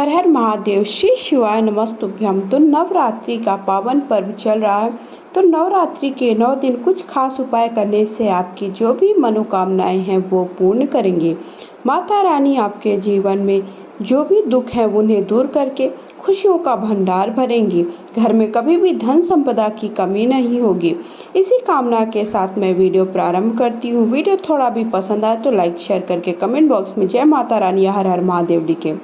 हर हर महादेव, श्री शिवाय नमस्तुभ्यम। तो नवरात्रि का पावन पर्व चल रहा है। तो नवरात्रि के 9 दिन कुछ खास उपाय करने से आपकी जो भी मनोकामनाएं हैं वो पूर्ण करेंगी। माता रानी आपके जीवन में जो भी दुख है उन्हें दूर करके खुशियों का भंडार भरेंगी। घर में कभी भी धन संपदा की कमी नहीं होगी। इसी कामना के साथ मैं वीडियो प्रारंभ करती हूँ। वीडियो थोड़ा भी पसंद आए तो लाइक शेयर करके कमेंट बॉक्स में जय माता रानी हर हर महादेव लिखें।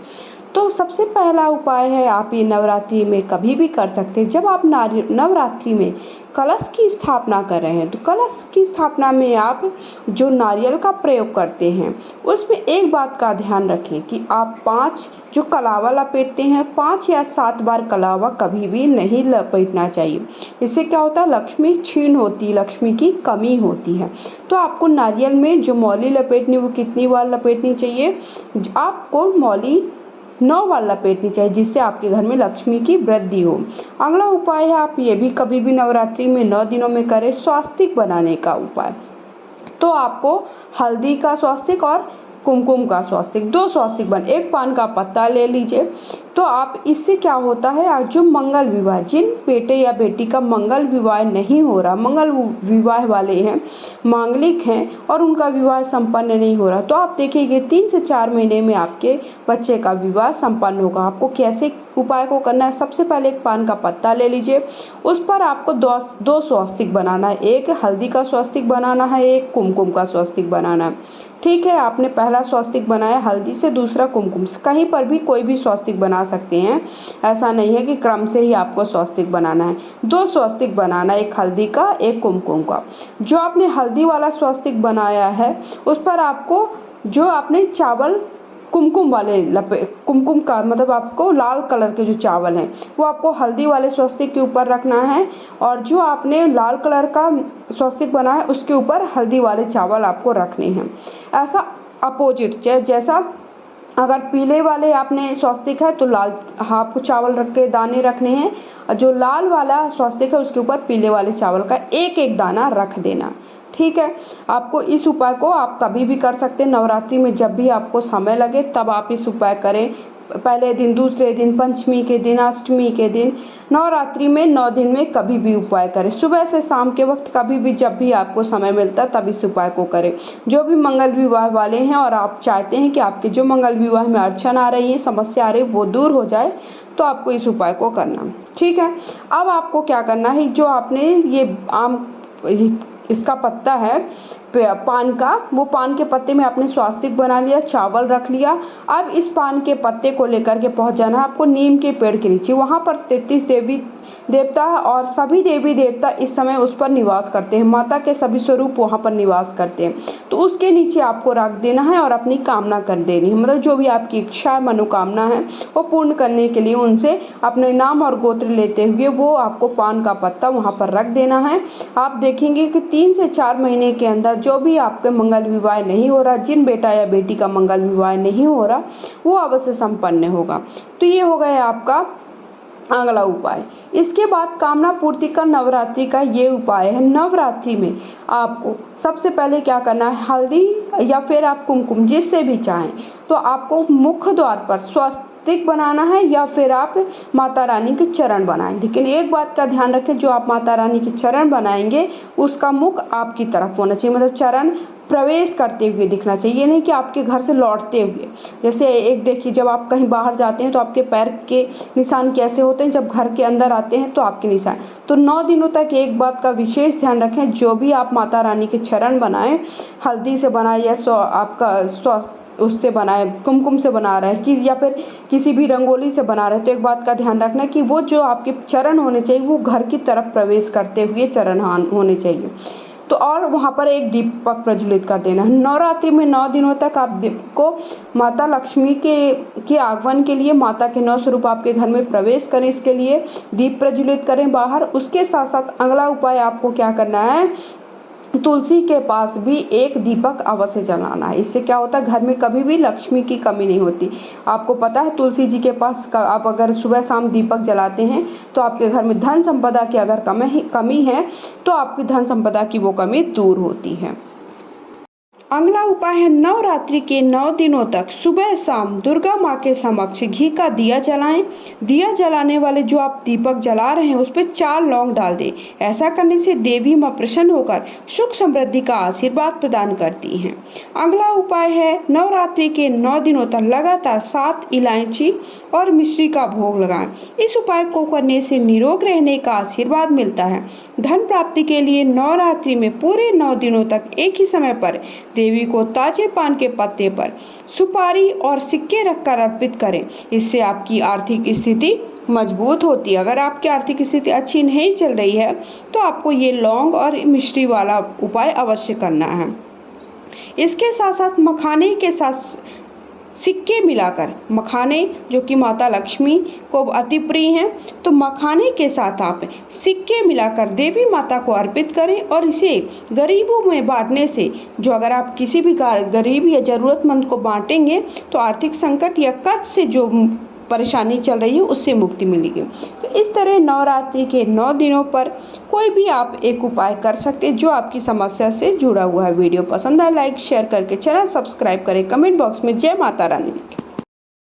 तो सबसे पहला उपाय है, आप ये नवरात्रि में कभी भी कर सकते हैं। जब आप नवरात्रि में कलश की स्थापना कर रहे हैं तो कलश की स्थापना में आप जो नारियल का प्रयोग करते हैं उसमें एक बात का ध्यान रखें कि आप 5 जो कलावा लपेटते हैं 5 या 7 बार कलावा कभी भी नहीं लपेटना चाहिए। इससे क्या होता है, लक्ष्मी क्षीण होती है, लक्ष्मी की कमी होती है। तो आपको नारियल में जो मौली लपेटनी वो कितनी बार लपेटनी चाहिए, आपको मौली 9 बार लपेटनी चाहिए, जिससे आपके घर में लक्ष्मी की वृद्धि हो। अगला उपाय है, आप ये भी कभी भी नवरात्रि में 9 दिनों में करें, स्वास्तिक बनाने का उपाय। तो आपको हल्दी का स्वास्तिक और कुमकुम का स्वास्तिक, 2 स्वास्तिक बन, एक पान का पत्ता ले लीजिए। तो आप इससे क्या होता है, आज जो मंगल विवाह, जिन बेटे या बेटी का मंगल विवाह नहीं हो रहा, मंगल विवाह वाले हैं, मांगलिक हैं और उनका विवाह संपन्न नहीं हो रहा, तो आप देखिए 3 से 4 महीने में आपके बच्चे का विवाह संपन्न होगा। आपको कैसे उपाय को करना है, सबसे पहले एक पान का पत्ता ले लीजिए, उस पर आपको 2 स्वास्तिक बनाना है, एक हल्दी का स्वास्तिक बनाना है, एक कुमकुम का स्वास्तिक बनाना है। ठीक है, आपने पहला स्वास्तिक बनाया हल्दी से, दूसरा कुमकुम से, कहीं पर भी कोई भी स्वास्तिक बना सकते हैं। ऐसा नहीं है कि क्रम से ही आपको स्वास्तिक बनाना है। 2 स्वास्तिक बनाना, एक हल्दी का एक कुमकुम का। जो आपने हल्दी वाला स्वास्तिक बनाया है उस पर आपको जो आपने चावल कुमकुम वाले कुमकुम का मतलब आपको लाल कलर के जो चावल हैं वो आपको हल्दी वाले स्वस्तिक के ऊपर रखना है, और जो आपने लाल कलर का स्वस्तिक बनाया है उसके ऊपर हल्दी वाले चावल आपको रखने हैं। ऐसा अपोजिट, जैसा अगर पीले वाले आपने स्वस्तिक है तो लाल आपको चावल रख के दाने रखने हैं, और जो लाल वाला स्वस्तिक है उसके ऊपर पीले वाले चावल का एक एक दाना रख देना। ठीक है, आपको इस उपाय को आप कभी भी कर सकते हैं। नवरात्रि में जब भी आपको समय लगे तब आप इस उपाय करें। पहले दिन, दूसरे दिन, पंचमी के दिन, अष्टमी के दिन, नवरात्रि में 9 दिन में कभी भी उपाय करें। सुबह से शाम के वक्त कभी भी जब भी आपको समय मिलता है तब इस उपाय को करें। जो भी मंगल विवाह वाले हैं और आप चाहते हैं कि आपके जो मंगल विवाह में अड़चन आ रही है, समस्या आ रही है वो दूर हो जाए, तो आपको इस उपाय को करना। ठीक है, अब आपको क्या करना है, जो आपने ये आम इसका पत्ता है पान का, वो पान के पत्ते में आपने स्वास्तिक बना लिया, चावल रख लिया। अब इस पान के पत्ते को लेकर के पहुंच जाना है आपको नीम के पेड़ के नीचे। वहां पर 33 देवी देवता और सभी देवी देवता इस समय उस पर निवास करते हैं, माता के सभी स्वरूप वहां पर निवास करते हैं। तो उसके नीचे आपको रख देना है और अपनी कामना कर देनी है, मतलब जो भी आपकी इच्छा मनोकामना है वो पूर्ण करने के लिए उनसे अपने नाम और गोत्र लेते हुए वो आपको पान का पत्ता वहां पर रख देना है। आप देखेंगे कि 3 से 4 महीने के अंदर जो भी आपके मंगल विवाह नहीं हो रहा, जिन बेटा या बेटी का मंगल विवाह नहीं हो रहा, वो अवश्य संपन्न होगा। तो ये हो गया आपका अगला उपाय। इसके बाद कामना पूर्ति का नवरात्रि का ये उपाय है। नवरात्रि में आपको सबसे पहले क्या करना है, हल्दी या फिर आप कुमकुम जिससे भी चाहें, तो आपको मुख्य द्वार पर स्वास्तिक बनाना है या फिर आप माता रानी के चरण बनाएं। लेकिन एक बात का ध्यान रखें, जो आप माता रानी के चरण बनाएंगे उसका मुख आपकी तरफ होना चाहिए, मतलब चरण प्रवेश करते हुए दिखना चाहिए, ये नहीं कि आपके घर से लौटते हुए। जैसे एक देखिए, जब आप कहीं बाहर जाते हैं तो आपके पैर के निशान कैसे होते हैं, जब घर के अंदर आते हैं तो आपके निशान। तो 9 दिनों तक एक बात का विशेष ध्यान रखें, जो भी आप माता रानी के चरण बनाएं, हल्दी से बनाए या आपका स्वास्थ्य उससे बनाए, कुमकुम से बना रहे हैं कि या फिर किसी भी रंगोली से बना रहे हैं, तो एक बात का ध्यान रखना कि वो जो आपके चरण होने चाहिए वो घर की तरफ प्रवेश करते हुए चरण होने चाहिए। तो और वहाँ पर एक दीपक प्रज्वलित कर देना है। नवरात्रि में 9 दिनों तक आप को माता लक्ष्मी के आगमन के लिए माता के 9 स्वरूप आपके घर में प्रवेश करें, इसके लिए दीप प्रज्वलित करें बाहर। उसके साथ साथ अगला उपाय आपको क्या करना है, तुलसी के पास भी एक दीपक अवश्य जलाना है। इससे क्या होता है, घर में कभी भी लक्ष्मी की कमी नहीं होती। आपको पता है तुलसी जी के पास आप अगर सुबह शाम दीपक जलाते हैं तो आपके घर में धन संपदा की अगर कमी है तो आपकी धन संपदा की वो कमी दूर होती है। अगला उपाय है नवरात्रि के 9 दिनों तक सुबह शाम दुर्गा माँ के समक्ष घी का दिया जलाएं। दिया जलाने वाले जो आप दीपक जला रहे हैं उस पर 4 लौंग डाल दें। ऐसा करने से देवी माँ प्रसन्न होकर सुख समृद्धि का आशीर्वाद प्रदान करती हैं। अगला उपाय है नवरात्रि के 9 दिनों तक लगातार 7 इलायची और मिश्री का भोग लगाएं। इस उपाय को करने से निरोग रहने का आशीर्वाद मिलता है। धन प्राप्ति के लिए नवरात्रि में पूरे 9 दिनों तक एक ही समय पर देवी को ताजे पान के पत्ते पर सुपारी और सिक्के रखकर अर्पित करें। इससे आपकी आर्थिक स्थिति मजबूत होती है। अगर आपकी आर्थिक स्थिति अच्छी नहीं चल रही है तो आपको ये लौंग और मिश्री वाला उपाय अवश्य करना है। इसके साथ साथ मखाने के साथ सिक्के मिलाकर, मखाने जो कि माता लक्ष्मी को अति प्रिय हैं, तो मखाने के साथ आप सिक्के मिलाकर देवी माता को अर्पित करें और इसे गरीबों में बांटने से, जो अगर आप किसी भी गरीब या ज़रूरतमंद को बांटेंगे तो आर्थिक संकट या कर्ज से जो परेशानी चल रही है उससे मुक्ति मिलेगी। तो इस तरह नवरात्रि के 9 दिनों पर कोई भी आप एक उपाय कर सकते हैं जो आपकी समस्या से जुड़ा हुआ है। वीडियो पसंद आए लाइक शेयर करके चैनल सब्सक्राइब करें। कमेंट बॉक्स में जय माता रानी लिखें।